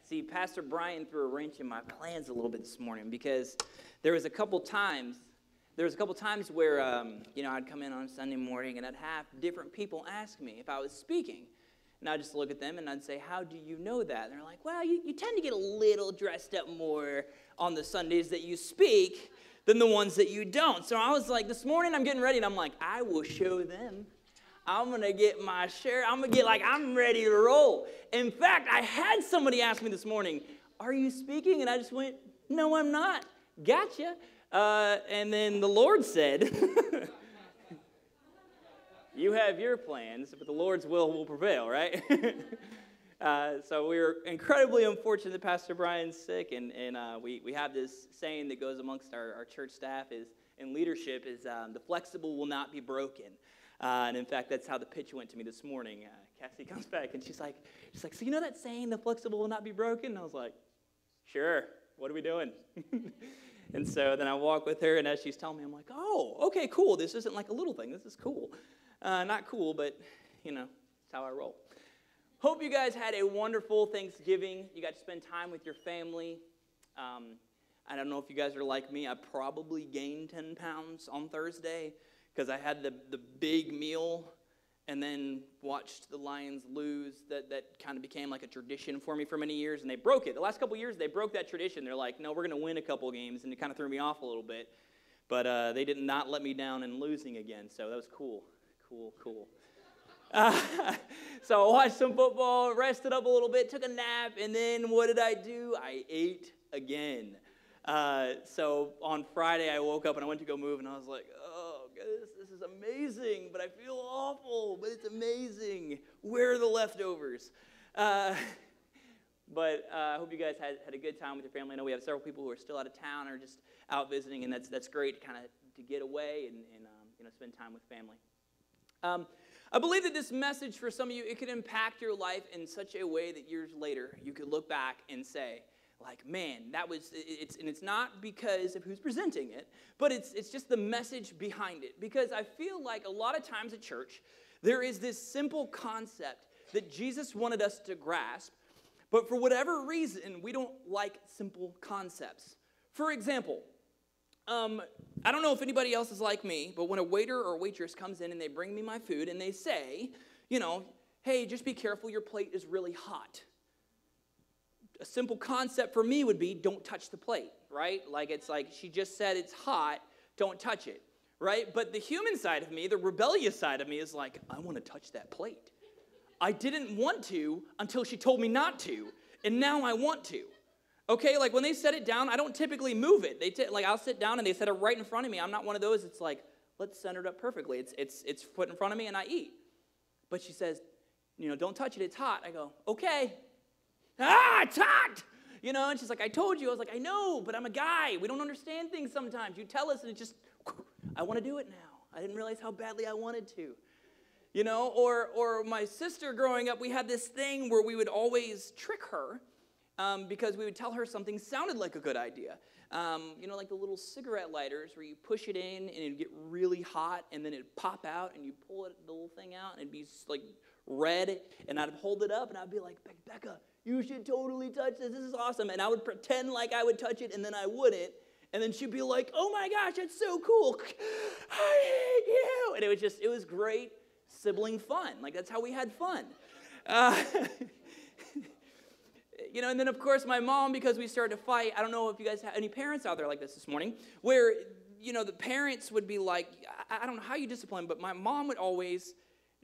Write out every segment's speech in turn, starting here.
See, Pastor Brian threw a wrench in my plans a little bit this morning because there was a couple times where, I'd come in on Sunday morning and I'd have different people ask me if I was speaking. And I'd just look at them and I'd say, how do you know that? And they're like, well, you tend to get a little dressed up more on the Sundays that you speak than the ones that you don't. So I was like, this morning I'm getting ready and I'm like, I will show them. I'm going to get my shirt. I'm ready to roll. In fact, I had somebody ask me this morning, are you speaking? And I just went, no, I'm not. Gotcha. And then the Lord said, you have your plans, but the Lord's will prevail, right? So we're incredibly unfortunate that Pastor Brian's sick, and we have this saying that goes amongst our church staff and leadership is the flexible will not be broken. And in fact, that's how the pitch went to me this morning. Cassie comes back, and she's like, so you know that saying, the flexible will not be broken? And I was like, sure, what are we doing? And so then I walk with her, and as she's telling me, I'm like, oh, okay, cool. This isn't like a little thing. This is cool. Not cool, but, it's how I roll. Hope you guys had a wonderful Thanksgiving. You got to spend time with your family. I don't know if you guys are like me. I probably gained 10 pounds on Thursday because I had the big meal and then watched the Lions lose. That kind of became like a tradition for me for many years, and they broke it. The last couple of years, they broke that tradition. They're like, no, we're going to win a couple games, and it kind of threw me off a little bit. But they did not let me down in losing again, so that was cool. Cool. So I watched some football, rested up a little bit, took a nap, and then what did I do? I ate again. So on Friday, I woke up and I went to go move, and I was like, oh, goodness, this is amazing, but I feel awful, but it's amazing. Where are the leftovers? But I hope you guys had a good time with your family. I know we have several people who are still out of town or just out visiting, and that's great to kind of to get away and spend time with family. I believe that this message for some of you, it could impact your life in such a way that years later you could look back and say, like, man, it's not because of who's presenting it, but it's just the message behind it. Because I feel like a lot of times at church, there is this simple concept that Jesus wanted us to grasp, but for whatever reason, we don't like simple concepts. For example, I don't know if anybody else is like me, but when a waiter or waitress comes in and they bring me my food and they say, hey, just be careful, your plate is really hot. A simple concept for me would be don't touch the plate, right? Like it's like she just said it's hot, don't touch it, right? But the human side of me, the rebellious side of me is like, I want to touch that plate. I didn't want to until she told me not to, and now I want to. Okay, like when they set it down, I don't typically move it. I'll sit down and they set it right in front of me. I'm not one of those. It's like, let's center it up perfectly. It's put in front of me and I eat. But she says, don't touch it. It's hot. I go, okay. It's hot. And she's like, I told you. I was like, I know, but I'm a guy. We don't understand things sometimes. You tell us and it just, I want to do it now. I didn't realize how badly I wanted to. Or my sister growing up, we had this thing where we would always trick her. Because we would tell her something sounded like a good idea. Like the little cigarette lighters where you push it in and it'd get really hot and then it'd pop out and you pull the little thing out and it'd be like red and I'd hold it up and I'd be like, Becca, you should totally touch this. This is awesome. And I would pretend like I would touch it and then I wouldn't. And then she'd be like, oh my gosh, that's so cool. I hate you. And it was great sibling fun. Like that's how we had fun. And then, of course, my mom, because we started to fight, I don't know if you guys have any parents out there like this morning, where, the parents would be like, I don't know how you discipline, but my mom would always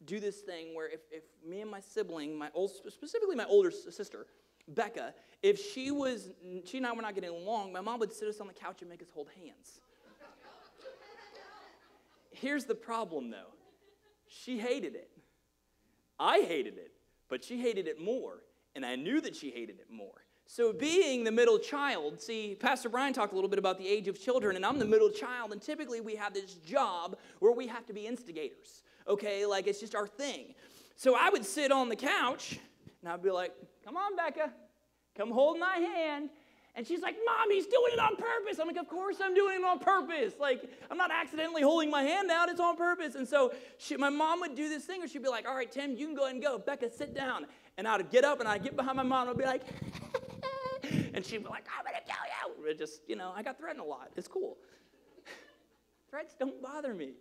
do this thing where if me and my sibling, specifically my older sister, Becca, if she and I were not getting along, my mom would sit us on the couch and make us hold hands. Here's the problem, though. She hated it. I hated it, but she hated it more. And I knew that she hated it more. So being the middle child, see, Pastor Brian talked a little bit about the age of children, and I'm the middle child, and typically we have this job where we have to be instigators, okay? Like, it's just our thing. So I would sit on the couch, and I'd be like, come on, Becca, come hold my hand. And she's like, Mom, he's doing it on purpose. I'm like, of course I'm doing it on purpose. Like, I'm not accidentally holding my hand out. It's on purpose. And so my mom would do this thing where she'd be like, all right, Tim, you can go ahead and go. Becca, sit down. And I'd get up and I'd get behind my mom and I'd be like, And she'd be like, I'm going to kill you. It just, I got threatened a lot. It's cool. Threats don't bother me.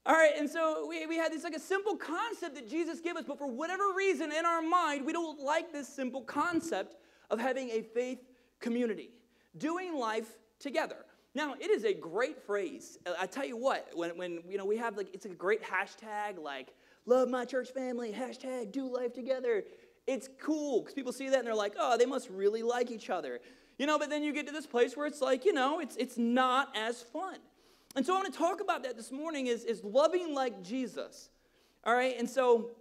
All right, and so we had this like a simple concept that Jesus gave us, but for whatever reason in our mind, we don't like this simple concept of having a faith community, doing life together. Now, it is a great phrase. I tell you what, when we have it's like a great hashtag, like, love my church family, hashtag do life together. It's cool, because people see that and they're like, oh, they must really like each other. But then you get to this place where it's like, it's not as fun. And so I want to talk about that this morning is loving like Jesus. All right, and so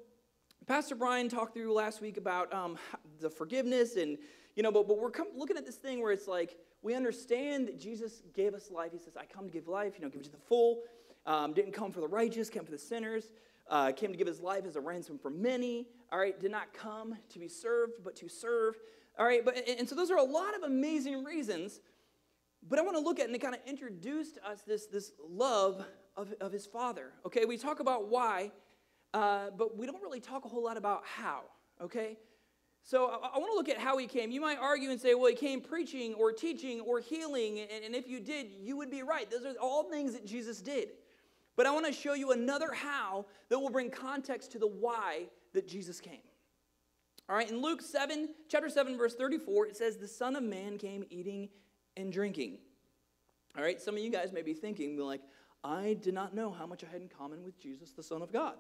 Pastor Brian talked through last week about the forgiveness and, but we're looking at this thing where it's like we understand that Jesus gave us life. He says, I come to give life, give it to the full. Didn't come for the righteous, came for the sinners. Came to give his life as a ransom for many. All right, did not come to be served, but to serve. All right, and so those are a lot of amazing reasons. But I want to look at, and it kind of introduced to us this love of his Father. Okay, we talk about why, but we don't really talk a whole lot about how. Okay, so I want to look at how he came. You might argue and say, well, he came preaching or teaching or healing, and if you did, you would be right. Those are all things that Jesus did. But I want to show you another how that will bring context to the why that Jesus came. All right, in Luke 7, chapter 7, verse 34, it says, the Son of Man came eating and drinking. All right, some of you guys may be thinking, like, I did not know how much I had in common with Jesus, the Son of God.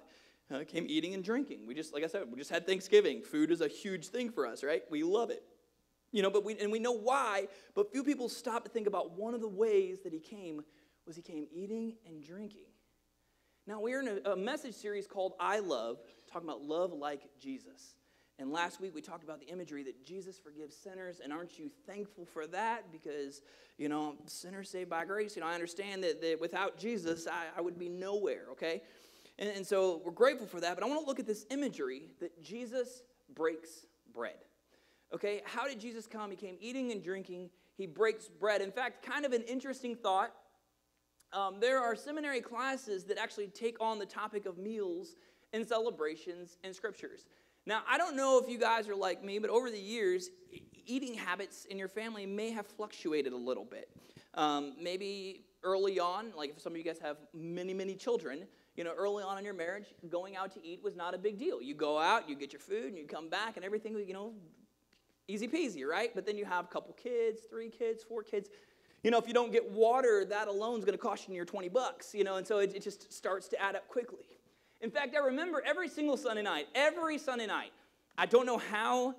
Came eating and drinking. Like I said, we just had Thanksgiving. Food is a huge thing for us, right? We love it. But we know why, but few people stop to think about one of the ways that he came eating and drinking. Now, we're in a message series called I Love, talking about love like Jesus. And last week, we talked about the imagery that Jesus forgives sinners, and aren't you thankful for that? Because, sinners saved by grace. I understand that without Jesus, I would be nowhere, okay? And so we're grateful for that, but I want to look at this imagery that Jesus breaks bread. Okay, how did Jesus come? He came eating and drinking. He breaks bread. In fact, kind of an interesting thought. There are seminary classes that actually take on the topic of meals and celebrations and scriptures. Now, I don't know if you guys are like me, but over the years, eating habits in your family may have fluctuated a little bit. Maybe early on, like if some of you guys have many, many children, early on in your marriage, going out to eat was not a big deal. You go out, you get your food, and you come back, and everything, easy peasy, right? But then you have a couple kids, 3 kids, 4 kids. If you don't get water, that alone is going to cost you near $20, and so it just starts to add up quickly. In fact, I remember every single Sunday night, I don't know how,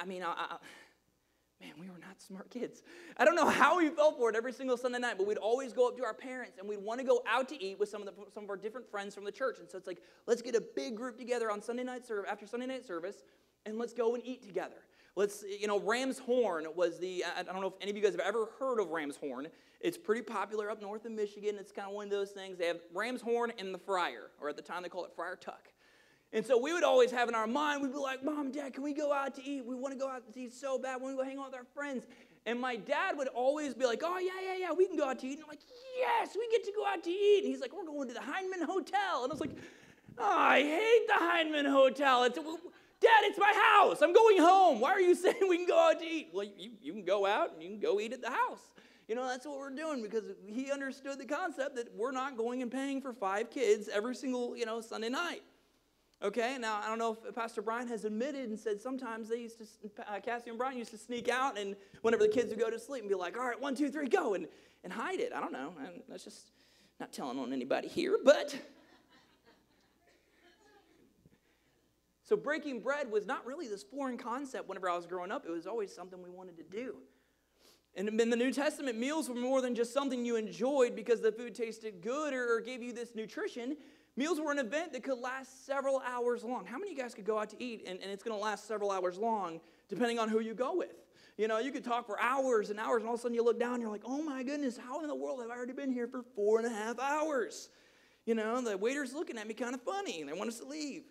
man, we were not smart kids. I don't know how we fell for it every single Sunday night, but we'd always go up to our parents, and we'd want to go out to eat with some of our different friends from the church. And so it's like, let's get a big group together on Sunday night after Sunday night service, and let's go and eat together. Let's, Ram's Horn was I don't know if any of you guys have ever heard of Ram's Horn. It's pretty popular up north in Michigan. It's kind of one of those things. They have Ram's Horn and the Fryer, or at the time they call it Friar Tuck. And so we would always have in our mind, we'd be like, Mom, Dad, can we go out to eat? We want to go out to eat so bad. We want to go hang out with our friends. And my dad would always be like, oh, yeah, we can go out to eat. And I'm like, yes, we get to go out to eat. And he's like, we're going to the Heinemann Hotel. And I was like, oh, I hate the Heinemann Hotel. Dad, it's my house. I'm going home. Why are you saying we can go out to eat? Well, you can go out and you can go eat at the house. That's what we're doing, because he understood the concept that we're not going and paying for 5 kids every single, Sunday night. Okay, now I don't know if Pastor Brian has admitted and said sometimes they used to, Cassie and Brian used to sneak out, and whenever the kids would go to sleep and be like, all right, 1, 2, 3, go, and hide it. I don't know. And that's just not telling on anybody here, but... So breaking bread was not really this foreign concept whenever I was growing up. It was always something we wanted to do. And in the New Testament, meals were more than just something you enjoyed because the food tasted good or gave you this nutrition. Meals were an event that could last several hours long. How many of you guys could go out to eat and it's going to last several hours long depending on who you go with? You could talk for hours and hours, and all of a sudden you look down and you're like, oh my goodness, how in the world have I already been here for 4.5 hours? The waiter's looking at me kind of funny, and they want us to leave.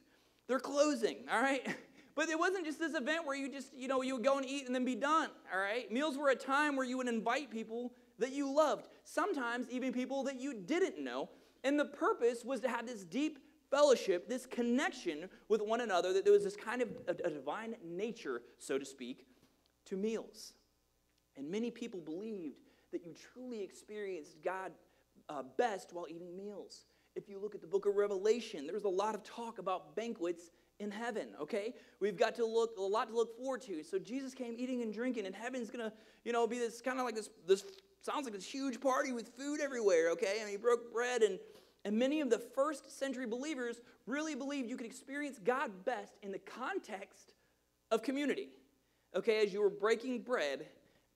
They're closing, all right? But it wasn't just this event where you just, you would go and eat and then be done, all right? Meals were a time where you would invite people that you loved, sometimes even people that you didn't know, and the purpose was to have this deep fellowship, this connection with one another, that there was this kind of a divine nature, so to speak, to meals. And many people believed that you truly experienced God best while eating meals. If you look at the book of Revelation, there's a lot of talk about banquets in heaven, okay? We've got a lot to look forward to. So Jesus came eating and drinking, and heaven's going to, be this kind of like this sounds like this huge party with food everywhere, okay? And he broke bread, and many of the first century believers really believed you could experience God best in the context of community, okay, as you were breaking bread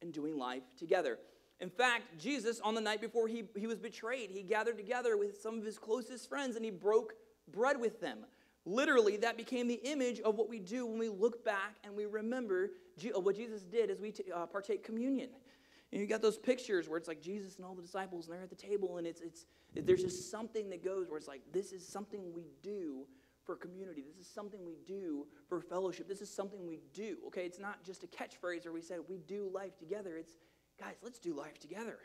and doing life together. In fact, Jesus, on the night before he was betrayed, he gathered together with some of his closest friends, and he broke bread with them. Literally, that became the image of what we do when we look back and we remember what Jesus did as we partake communion. And you got those pictures where it's like Jesus and all the disciples, and they're at the table, and there's just something that goes where it's like, this is something we do for community. This is something we do for fellowship. This is something we do, okay? It's not just a catchphrase where we say we do life together. It's, guys, let's do life together.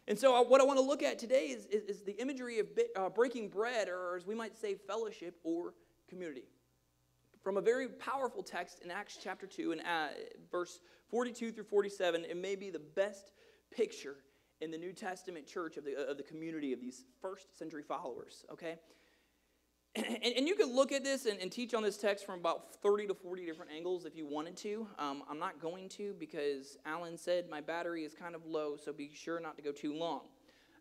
And so what I want to look at today is the imagery of breaking bread, or as we might say, fellowship or community. From a very powerful text in Acts chapter 2 and verse 42 through 47, it may be the best picture in the New Testament church of the community of these first century followers, okay? And you could look at this and teach on this text from about 30 to 40 different angles if you wanted to. I'm not going to, because Alan said my battery is kind of low, so be sure not to go too long.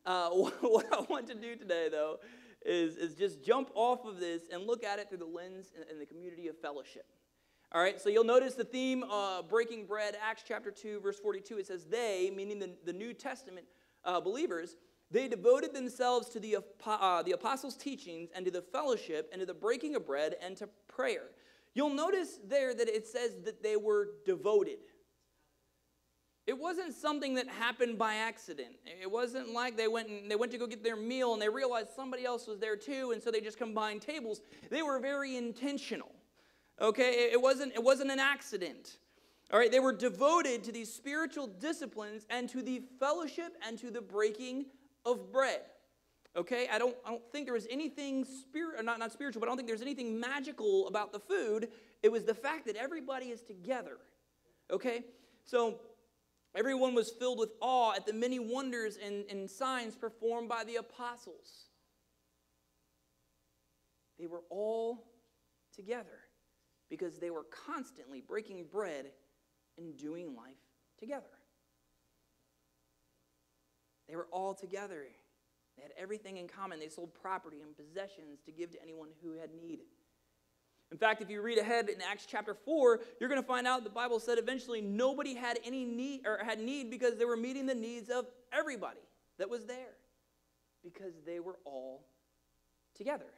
What I want to do today, though, is just jump off of this and look at it through the lens and the community of fellowship. All right, so you'll notice the theme, breaking bread, Acts chapter 2, verse 42. It says, they, meaning the New Testament believers, they devoted themselves to the apostles' teachings and to the fellowship and to the breaking of bread and to prayer. You'll notice there that it says that they were devoted. It wasn't something that happened by accident. It wasn't like they went to go get their meal and they realized somebody else was there too, and so they just combined tables. They were very intentional. Okay, it wasn't an accident. All right, they were devoted to these spiritual disciplines and to the fellowship and to the breaking of bread. Okay, I don't think there was anything not spiritual, but I don't think there's anything magical about the food. It was the fact that everybody is together. Okay, so everyone was filled with awe at the many wonders and signs performed by the apostles. They were all together because they were constantly breaking bread and doing life together. They were all together. They had everything in common. They sold property and possessions to give to anyone who had need. In fact, if you read ahead in Acts chapter 4, you're going to find out the Bible said eventually nobody had any need or had need because they were meeting the needs of everybody that was there because they were all together.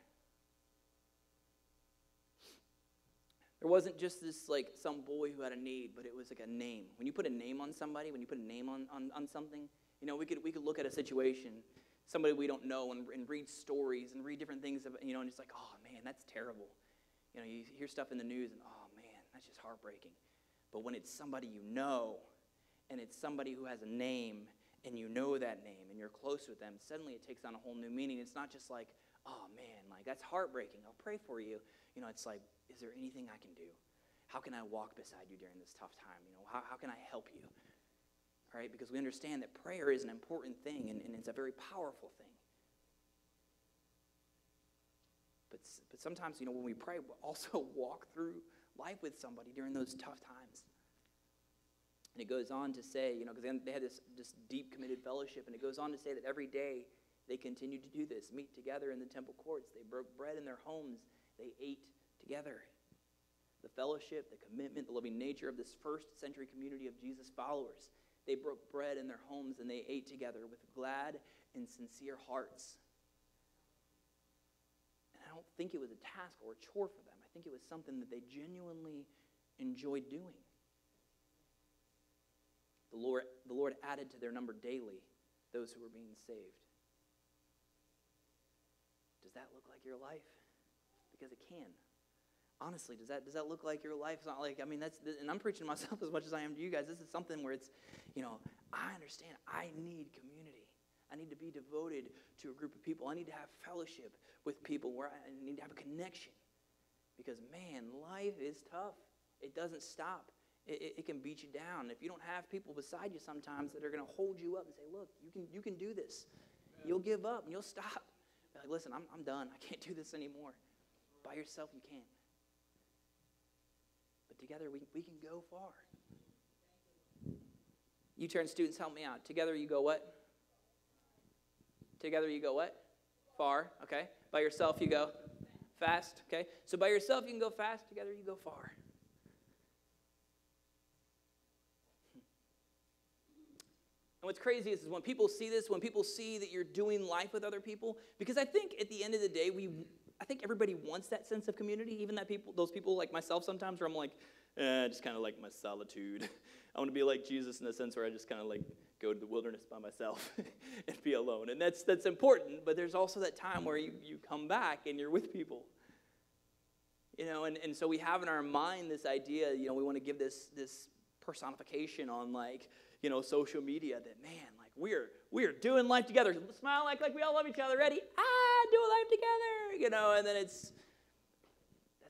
There wasn't just this like some boy who had a need, but it was like a name. When you put a name on somebody, when you put a name on something, we could look at a situation, somebody we don't know, and read stories and read different things, and it's like, oh man, that's terrible. You hear stuff in the news, and oh man, that's just heartbreaking. But when it's somebody you know, and it's somebody who has a name, and you know that name, and you're close with them, suddenly it takes on a whole new meaning. It's not just like, oh man, like that's heartbreaking. I'll pray for you. It's like, is there anything I can do? How can I walk beside you during this tough time? How can I help you? All right, because we understand that prayer is an important thing, and it's a very powerful thing. But sometimes, when we pray, we also walk through life with somebody during those tough times. And it goes on to say, because they had this deep committed fellowship, and it goes on to say that every day they continued to do this, meet together in the temple courts. They broke bread in their homes. They ate together. The fellowship, the commitment, the loving nature of this first century community of Jesus followers. They broke bread in their homes and they ate together with glad and sincere hearts. And I don't think it was a task or a chore for them. I think it was something that they genuinely enjoyed doing. The Lord added to their number daily those who were being saved. Does that look like your life? Because it can. Honestly, does that look like your life? It's not like, and I'm preaching to myself as much as I am to you guys. This is something where it's, I understand I need community. I need to be devoted to a group of people. I need to have fellowship with people where I need to have a connection. Because, man, life is tough. It doesn't stop. it can beat you down. If you don't have people beside you sometimes that are going to hold you up and say, look, you can do this. You'll give up and you'll stop. Be like, listen, I'm done. I can't do this anymore. By yourself, you can't. But together, we can go far. U-turn students, help me out. Together, you go what? Together, you go what? Far, okay. By yourself, you go fast, okay. So by yourself, you can go fast. Together, you go far. And what's crazy is when people see this, when people see that you're doing life with other people, because I think at the end of the day, I think everybody wants that sense of community, even those people like myself sometimes where I'm like, I just kind of like my solitude. I want to be like Jesus in the sense where I just kind of like go to the wilderness by myself and be alone. And that's important, but there's also that time where you come back and you're with people. And so we have in our mind this idea, we want to give this personification on social media that, man, like we are doing life together. Smile like we all love each other. Ready? Do life together. And then that's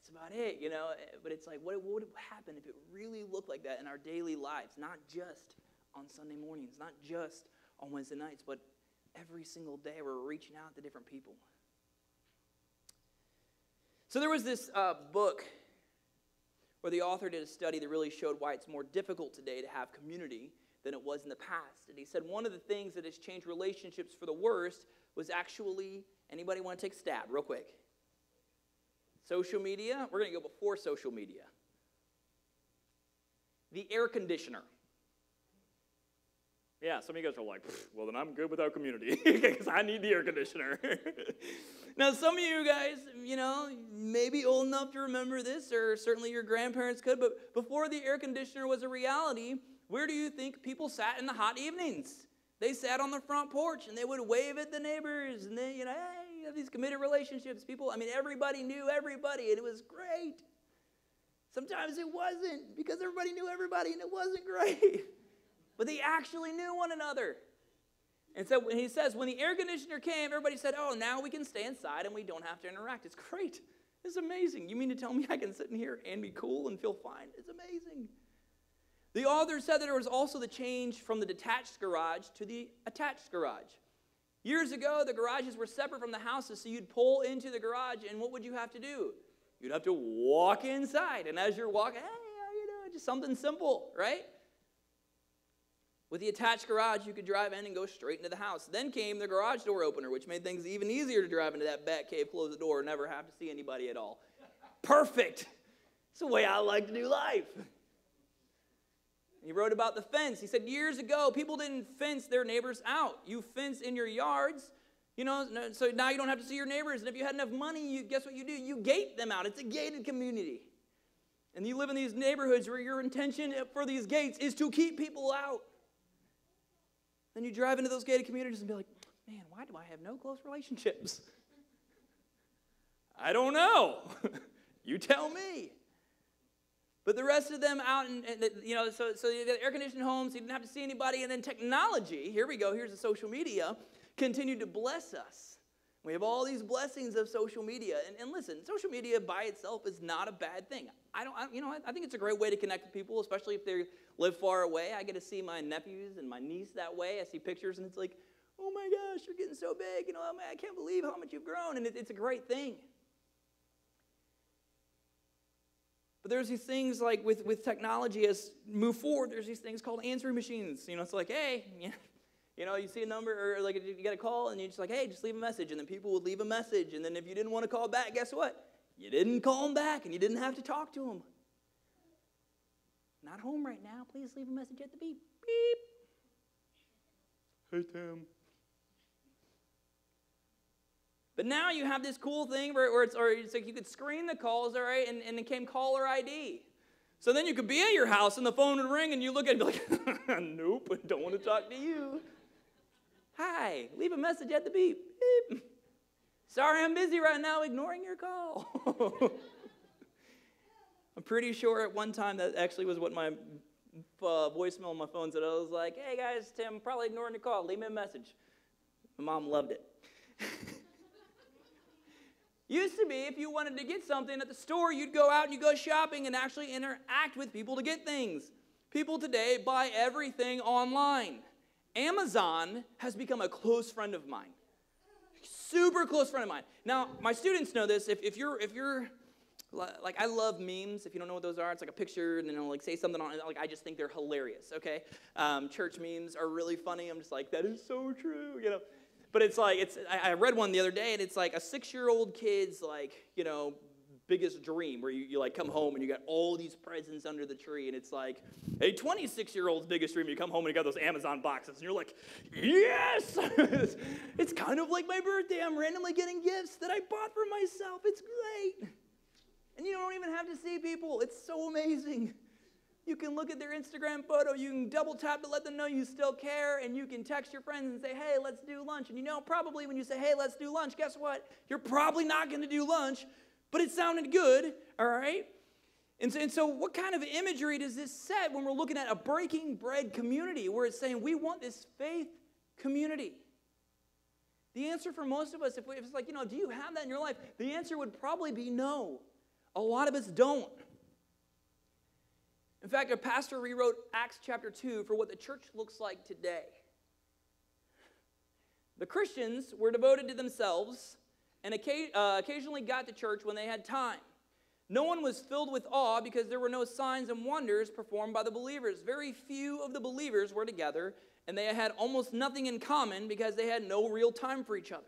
about it, But it's like, what would happen if it really looked like that in our daily lives? Not just on Sunday mornings, not just on Wednesday nights, but every single day we're reaching out to different people. So there was this book where the author did a study that really showed why it's more difficult today to have community than it was in the past. And he said one of the things that has changed relationships for the worst was actually, anybody want to take a stab real quick? Social media. We're going to go before social media. The air conditioner. Yeah, some of you guys are like, well, then I'm good without community because I need the air conditioner. Now, some of you guys, may be old enough to remember this, or certainly your grandparents could, but before the air conditioner was a reality, where do you think people sat in the hot evenings? They sat on the front porch, and they would wave at the neighbors, and they, hey, you have these committed relationships. People, everybody knew everybody, and it was great. Sometimes it wasn't, because everybody knew everybody, and it wasn't great. But they actually knew one another. And so when he says, when the air conditioner came, everybody said, oh, now we can stay inside and we don't have to interact. It's great. It's amazing. You mean to tell me I can sit in here and be cool and feel fine? It's amazing. The author said that there was also the change from the detached garage to the attached garage. Years ago, the garages were separate from the houses, so you'd pull into the garage, and what would you have to do? You'd have to walk inside. And as you're walking, hey, how you doing? Just something simple, right? With the attached garage, you could drive in and go straight into the house. Then came the garage door opener, which made things even easier to drive into that bat cave, close the door, and never have to see anybody at all. Perfect. It's the way I like to do life. He wrote about the fence. He said years ago, people didn't fence their neighbors out. You fence in your yards, so now you don't have to see your neighbors. And if you had enough money, guess what you do? You gate them out. It's a gated community. And you live in these neighborhoods where your intention for these gates is to keep people out. Then you drive into those gated communities and be like, man, why do I have no close relationships? I don't know. You tell me. But the rest of them out, so you got air-conditioned homes, you didn't have to see anybody, and then technology, here we go, here's the social media, continued to bless us. We have all these blessings of social media. And listen, social media by itself is not a bad thing. I think it's a great way to connect with people, especially if they live far away. I get to see my nephews and my niece that way. I see pictures, and it's like, oh my gosh, you're getting so big. I can't believe how much you've grown, and it's a great thing. But there's these things like with technology as move forward, there's these things called answering machines. It's like, hey, you see a number or like you get a call and you're just like, hey, just leave a message. And then people would leave a message. And then if you didn't want to call back, guess what? You didn't call them back and you didn't have to talk to them. Not home right now. Please leave a message at the beep. Beep. Hey, Tim. But now you have this cool thing where it's like you could screen the calls, all right, and it came caller ID. So then you could be at your house and the phone would ring and you look at it and be like, nope, I don't want to talk to you. Hi, leave a message at the beep. Beep. Sorry, I'm busy right now, ignoring your call. I'm pretty sure at one time that actually was what my voicemail on my phone said. I was like, hey guys, Tim, probably ignoring the call. Leave me a message. My mom loved it. Used to be, if you wanted to get something at the store, you'd go out and you go shopping and actually interact with people to get things. People today buy everything online. Amazon has become a close friend of mine. Super close friend of mine. Now, my students know this. If you're like, I love memes. If you don't know what those are, it's like a picture and then it'll like say something on it. Like, I just think they're hilarious, okay? Church memes are really funny. I'm just like, that is so true, you know? But it's like, I read one the other day, and it's like a 6-year-old kid's, like, you know, biggest dream, where you like come home and you got all these presents under the tree, and it's like a 26-year-old's biggest dream. You come home and you got those Amazon boxes, and you're like, yes! It's kind of like my birthday. I'm randomly getting gifts that I bought for myself. It's great. And you don't even have to see people. It's so amazing. You can look at their Instagram photo, you can double tap to let them know you still care, and you can text your friends and say, hey, let's do lunch. And you know, probably when you say, hey, let's do lunch, guess what? You're probably not going to do lunch, but it sounded good, all right? And so what kind of imagery does this set when we're looking at a breaking bread community where it's saying we want this faith community? The answer for most of us, if it's like, you know, do you have that in your life? The answer would probably be no. A lot of us don't. In fact, a pastor rewrote Acts chapter 2 for what the church looks like today. The Christians were devoted to themselves and occasionally got to church when they had time. No one was filled with awe because there were no signs and wonders performed by the believers. Very few of the believers were together, and they had almost nothing in common because they had no real time for each other.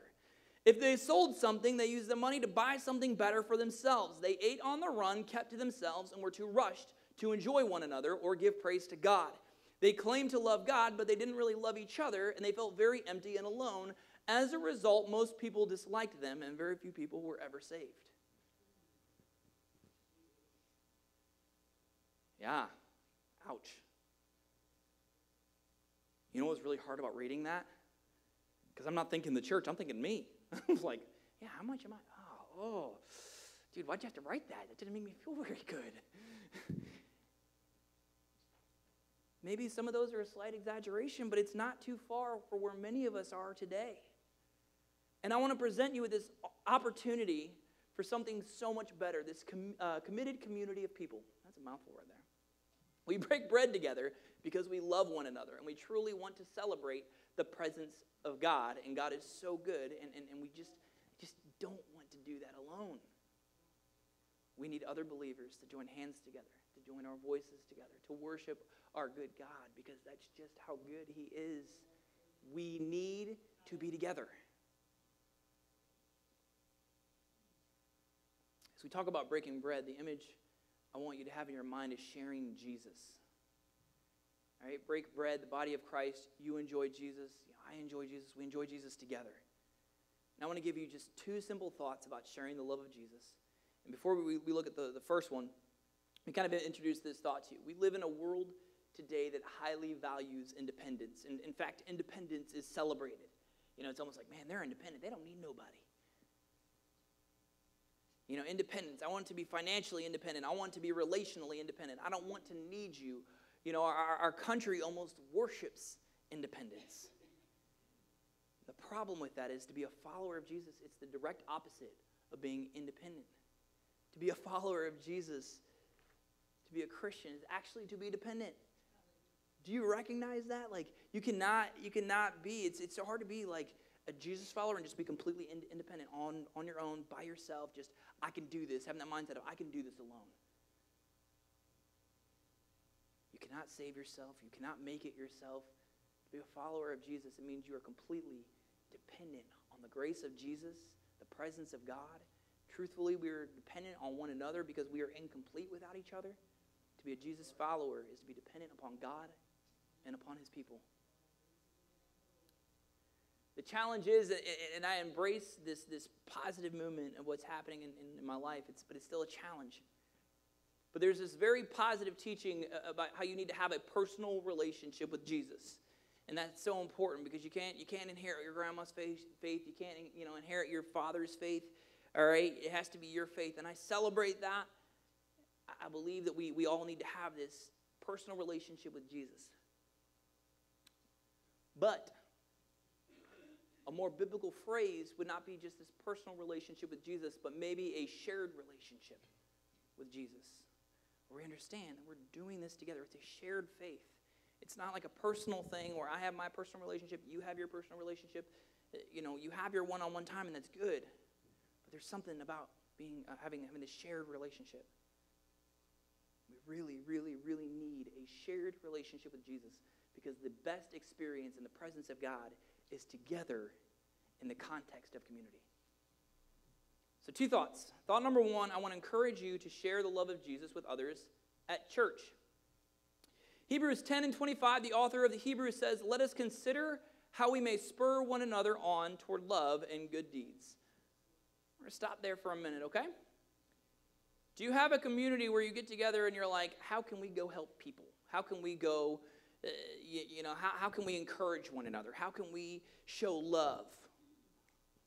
If they sold something, they used the money to buy something better for themselves. They ate on the run, kept to themselves, and were too rushed to enjoy one another or give praise to God. They claimed to love God, but they didn't really love each other, and they felt very empty and alone. As a result, most people disliked them, and very few people were ever saved. Yeah, ouch. You know what's really hard about reading that? Because I'm not thinking the church, I'm thinking me. I was like, yeah, how much am I? Oh, dude, why'd you have to write that? That didn't make me feel very good. Maybe some of those are a slight exaggeration, but it's not too far for where many of us are today. And I want to present you with this opportunity for something so much better, this committed community of people. That's a mouthful right there. We break bread together because we love one another, and we truly want to celebrate the presence of God, and God is so good, and we just don't want to do that alone. We need other believers to join hands together, to join our voices together, to worship our good God, because that's just how good He is. We need to be together. As we talk about breaking bread, the image I want you to have in your mind is sharing Jesus. All right, break bread, the body of Christ. You enjoy Jesus. I enjoy Jesus. We enjoy Jesus together. And I want to give you just 2 simple thoughts about sharing the love of Jesus. And before we look at the first one, we kind of introduce this thought to you. We live in a world today that highly values independence. And in fact, independence is celebrated. You know, it's almost like, man, they're independent. They don't need nobody. You know, independence. I want to be financially independent. I want to be relationally independent. I don't want to need you. You know, our country almost worships independence. The problem with that is to be a follower of Jesus, it's the direct opposite of being independent. To be a follower of Jesus, to be a Christian, is actually to be dependent. Do you recognize that? Like, you cannot be, it's so hard to be like a Jesus follower and just be completely independent on your own, by yourself, just, I can do this, having that mindset of, I can do this alone. You cannot save yourself. You cannot make it yourself. To be a follower of Jesus, it means you are completely dependent on the grace of Jesus, the presence of God. Truthfully, we are dependent on one another because we are incomplete without each other. To be a Jesus follower is to be dependent upon God and upon His people. The challenge is, and I embrace this positive movement of what's happening in my life, but it's still a challenge. But there's this very positive teaching about how you need to have a personal relationship with Jesus. And that's so important because you can't inherit your grandma's faith. You can't inherit your father's faith. All right? It has to be your faith. And I celebrate that. I believe that we all need to have this personal relationship with Jesus. But a more biblical phrase would not be just this personal relationship with Jesus, but maybe a shared relationship with Jesus. Where we understand that we're doing this together. It's a shared faith. It's not like a personal thing where I have my personal relationship, you have your personal relationship. You have your one-on-one time, and that's good. But there's something about having this shared relationship. We really, really, really need a shared relationship with Jesus, because the best experience in the presence of God is together in the context of community. So 2 thoughts. Thought number 1, I want to encourage you to share the love of Jesus with others at church. Hebrews 10:25, the author of the Hebrews says, "Let us consider how we may spur one another on toward love and good deeds." We're going to stop there for a minute, okay? Do you have a community where you get together and you're like, how can we go help people? How can we go, how can we encourage one another? How can we show love?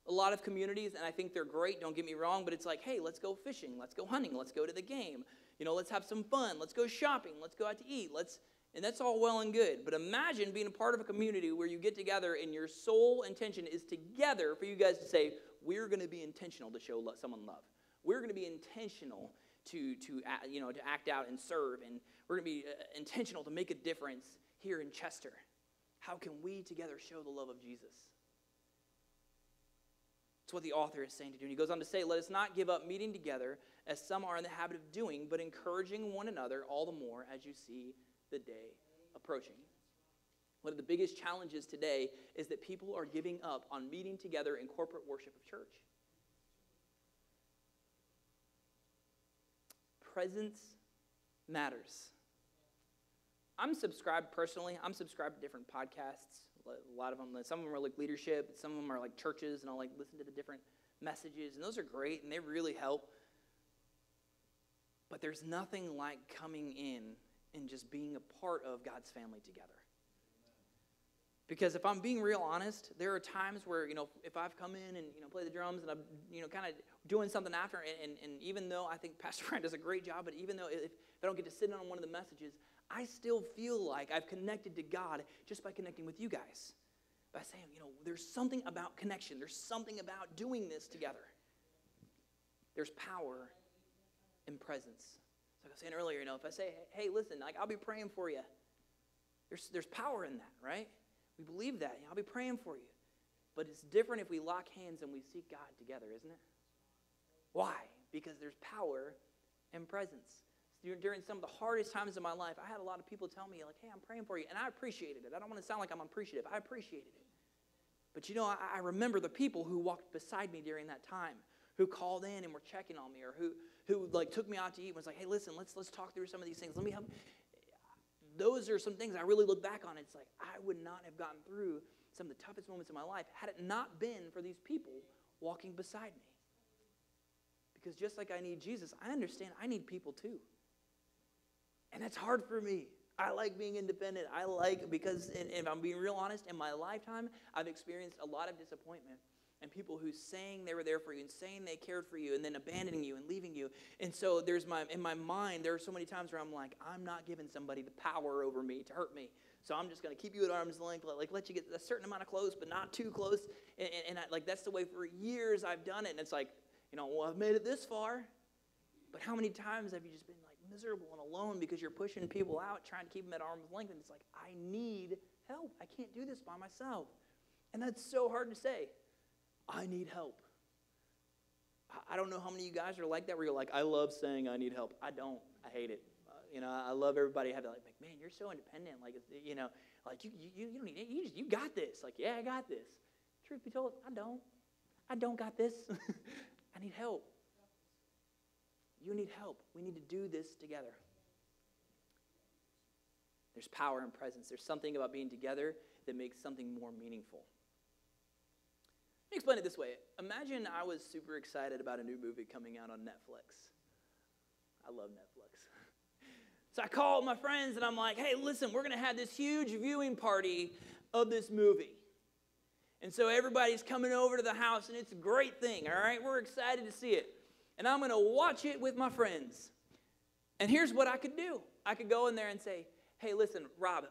A lot of communities, and I think they're great, don't get me wrong, but it's like, hey, let's go fishing, let's go hunting, let's go to the game, let's have some fun, let's go shopping, let's go out to eat, and that's all well and good. But imagine being a part of a community where you get together and your sole intention is together for you guys to say, we're going to be intentional to show someone love. We're going to be intentional to act out and serve, and we're going to be intentional to make a difference here in Chester. How can we together show the love of Jesus? That's what the author is saying to do. And he goes on to say, let us not give up meeting together as some are in the habit of doing, but encouraging one another all the more as you see the day approaching. One of the biggest challenges today is that people are giving up on meeting together in corporate worship of church. Presence matters. I'm subscribed personally. I'm subscribed to different podcasts. A lot of them, some of them are like leadership. Some of them are like churches, and I'll like listen to the different messages, and those are great, and they really help. But there's nothing like coming in and just being a part of God's family together. Because if I'm being real honest, there are times where, if I've come in and, play the drums and I'm, kind of doing something after, and even though I think Pastor Brian does a great job, but even though if I don't get to sit in on one of the messages, I still feel like I've connected to God just by connecting with you guys. By saying, there's something about connection. There's something about doing this together. There's power in presence. So like I was saying earlier, if I say, hey, listen, I'll be praying for you. There's power in that, right? We believe that. I'll be praying for you. But it's different if we lock hands and we seek God together, isn't it? Why? Because there's power in presence. During some of the hardest times in my life, I had a lot of people tell me, hey, I'm praying for you. And I appreciated it. I don't want to sound like I'm unappreciative. I appreciated it. But I remember the people who walked beside me during that time, who called in and were checking on me, or who took me out to eat and was like, hey, listen, let's talk through some of these things. Let me help. Those are some things I really look back on. It's like I would not have gotten through some of the toughest moments in my life had it not been for these people walking beside me. Because just like I need Jesus, I understand I need people too. And that's hard for me. I like being independent. Because if I'm being real honest, in my lifetime, I've experienced a lot of disappointment. And people who saying they were there for you and saying they cared for you and then abandoning you and leaving you. And so in my mind, there are so many times where I'm like, I'm not giving somebody the power over me to hurt me. So I'm just going to keep you at arm's length, let you get a certain amount of close, but not too close. And that's the way for years I've done it. And it's like, I've made it this far. But how many times have you just been miserable and alone because you're pushing people out, trying to keep them at arm's length? And it's like, I need help. I can't do this by myself. And that's so hard to say. I need help. I don't know how many of you guys are like that, where you're like, I love saying I need help. I don't. I hate it. I love everybody having man, you're so independent. You don't need it. You got this. Yeah, I got this. Truth be told, I don't. I don't got this. I need help. You need help. We need to do this together. There's power in presence. There's something about being together that makes something more meaningful. Let me explain it this way. Imagine I was super excited about a new movie coming out on Netflix. I love Netflix. So I called my friends and I'm like, hey, listen, we're going to have this huge viewing party of this movie. And so everybody's coming over to the house and it's a great thing, all right? We're excited to see it. And I'm going to watch it with my friends. And here's what I could do. I could go in there and say, hey, listen, Rob,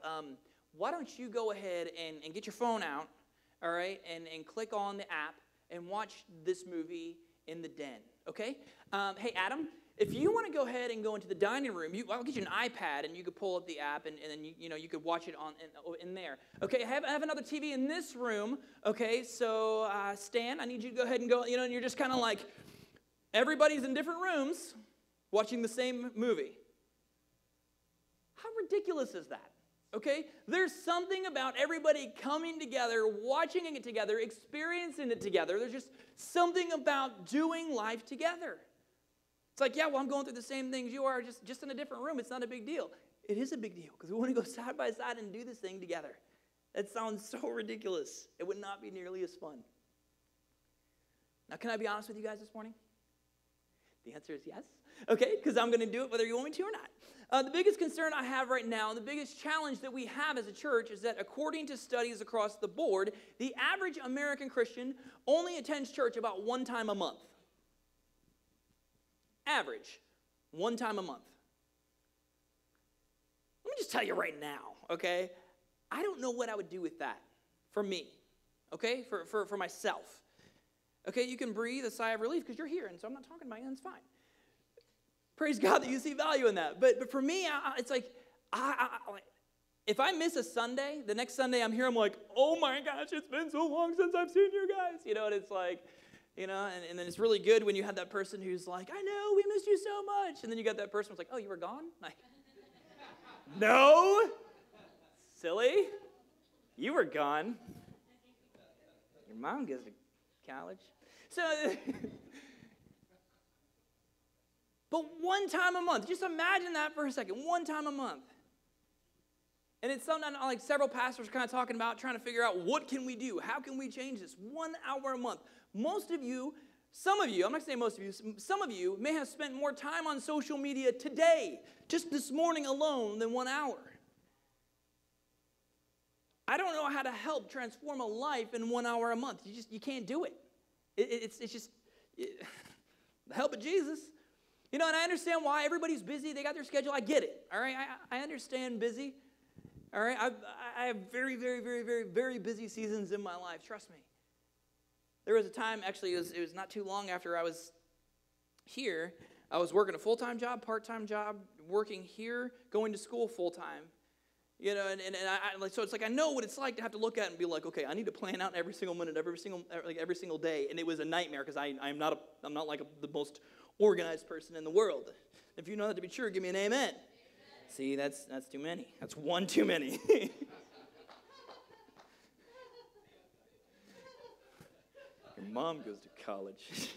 why don't you go ahead and get your phone out, all right, and click on the app and watch this movie in the den, okay? Hey, Adam, if you want to go ahead and go into the dining room, I'll get you an iPad, and you could pull up the app, and then you could watch it in there. Okay, I have another TV in this room. Okay, so Stan, I need you to go ahead and go. And you're just kind of like, everybody's in different rooms watching the same movie. How ridiculous is that? Okay, there's something about everybody coming together, watching it together, experiencing it together. There's just something about doing life together. It's like, yeah, well, I'm going through the same things you are, just in a different room. It's not a big deal. It is a big deal because we want to go side by side and do this thing together. That sounds so ridiculous. It would not be nearly as fun. Now, can I be honest with you guys this morning? The answer is yes. Okay, because I'm going to do it whether you want me to or not. The biggest concern I have right now, and the biggest challenge that we have as a church, is that according to studies across the board, the average American Christian only attends church about one time a month. Average, one time a month. Let me just tell you right now, okay? I don't know what I would do with that for me, okay? For myself. Okay, you can breathe a sigh of relief because you're here, and so I'm not talking about you, and it's fine. Praise God that you see value in that. But for me, it's like, if I miss a Sunday, the next Sunday I'm here, I'm like, oh my gosh, it's been so long since I've seen you guys. And it's like, and then it's really good when you have that person who's like, I know, we missed you so much. And then you got that person who's like, oh, you were gone? Like, no, silly, you were gone. Your mom goes to college. So, but one time a month, just imagine that for a second, one time a month. And it's something like several pastors are kind of talking about, trying to figure out what can we do? How can we change this? 1 hour a month. Most of you, some of you, I'm not saying most of you, some of you may have spent more time on social media today, just this morning alone, than 1 hour. I don't know how to help transform a life in 1 hour a month. You can't do it. It's just the help of Jesus. And I understand why everybody's busy. They got their schedule. I get it. All right, I understand busy. All right, I have very, very, very, very, very busy seasons in my life. Trust me. There was a time, actually, it was not too long after I was here. I was working a full-time job, part-time job, working here, going to school full-time. So it's like I know what it's like to have to look at it and be like, okay, I need to plan out every single minute, every single day, and it was a nightmare because I'm not like the most organized person in the world. If you know that to be true, give me an amen. See, that's too many. That's one too many. Your mom goes to college.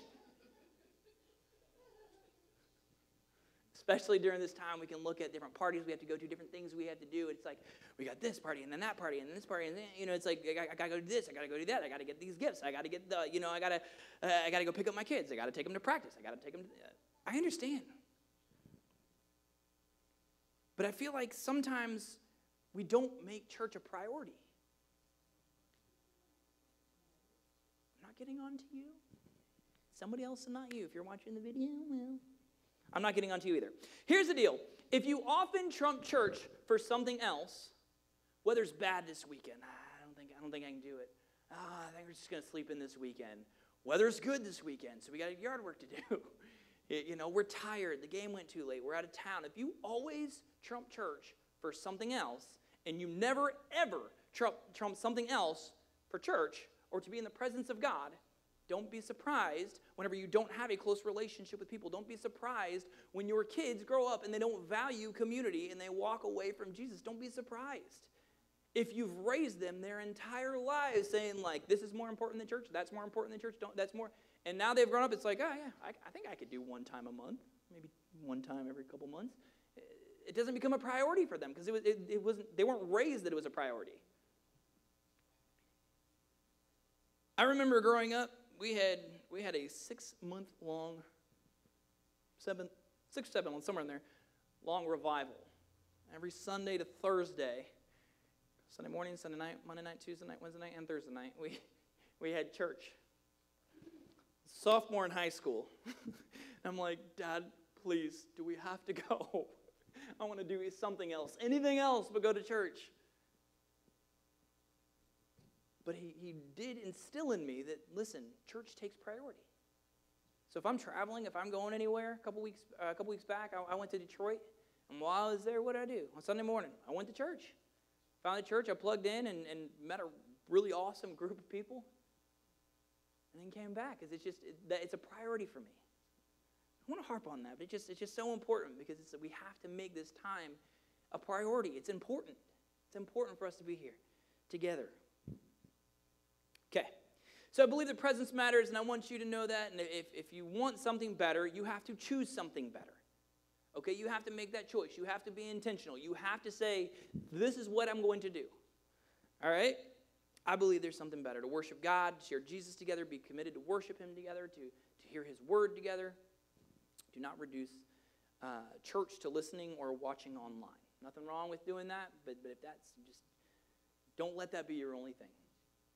Especially during this time, we can look at different parties we have to go to, different things we have to do. It's like, we got this party, and then that party, and then this party, and then, it's like, I got to go do this, I got to go do that, I got to get these gifts, I got to get I got to go pick up my kids, I got to take them to practice, I got to take them to, I understand. But I feel like sometimes we don't make church a priority. I'm not getting on to you. Somebody else and not you. If you're watching the video, well, I'm not getting on to you either. Here's the deal. If you often trump church for something else, weather's bad this weekend. I don't think I can do it. I think we're just going to sleep in this weekend. Weather's good this weekend, so we got yard work to do. We're tired. The game went too late. We're out of town. If you always trump church for something else, and you never, ever trump something else for church or to be in the presence of God, don't be surprised whenever you don't have a close relationship with people. Don't be surprised when your kids grow up and they don't value community and they walk away from Jesus. Don't be surprised. If you've raised them their entire lives saying, like, this is more important than church, that's more important than church, that's more. And now they've grown up, it's like, oh, yeah, I think I could do one time a month, maybe one time every couple months. It doesn't become a priority for them because it wasn't. They weren't raised that it was a priority. I remember growing up, we had a 6-month-long, 6 or 7 months, somewhere in there, long revival. Every Sunday to Thursday, Sunday morning, Sunday night, Monday night, Tuesday night, Wednesday night, and Thursday night, we had church. Sophomore in high school. I'm like, Dad, please, do we have to go? I want to do something else, anything else but go to church. But he did instill in me that, listen, church takes priority. So if I'm traveling, if I'm going anywhere, a couple weeks back, I went to Detroit. And while I was there, what did I do? On Sunday morning, I went to church. Found a church, I plugged in and met a really awesome group of people. And then came back because it's a priority for me. I want to harp on that, but it's just so important because we have to make this time a priority. It's important. It's important for us to be here together. Okay. So I believe that presence matters, and I want you to know that. And if you want something better, you have to choose something better. Okay, you have to make that choice. You have to be intentional. You have to say, this is what I'm going to do. All right? I believe there's something better. To worship God, to share Jesus together, be committed to worship Him together, to hear His word together. Do not reduce church to listening or watching online. Nothing wrong with doing that, but if that's just, don't let that be your only thing.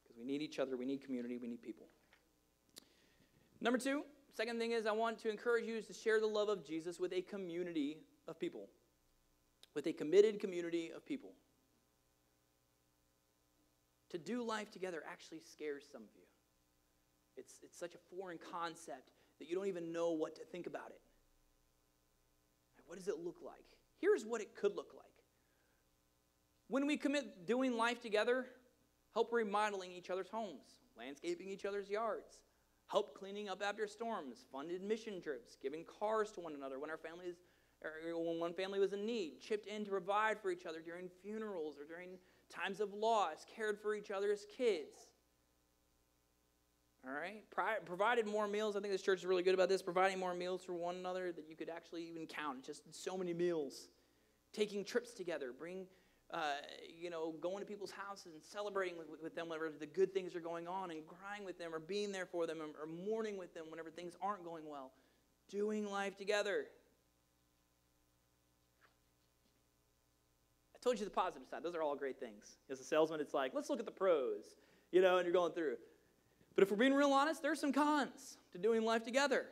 Because we need each other, we need community, we need people. Number two, second thing is I want to encourage you is to share the love of Jesus with a community of people. With a committed community of people. To do life together actually scares some of you. It's such a foreign concept that you don't even know what to think about it. What does it look like? Here's what it could look like. When we commit doing life together, help remodeling each other's homes, landscaping each other's yards, help cleaning up after storms, funded mission trips, giving cars to one another when when one family was in need, chipped in to provide for each other during funerals or during times of loss, cared for each other's kids. All right? Provided more meals. I think this church is really good about this. Providing more meals for one another that you could actually even count. Just so many meals. Taking trips together. Going to people's houses and celebrating with them whenever the good things are going on, and crying with them or being there for them or mourning with them whenever things aren't going well. Doing life together. I told you the positive side. Those are all great things. As a salesman, it's like, let's look at the pros, and you're going through. But if we're being real honest, there's some cons to doing life together.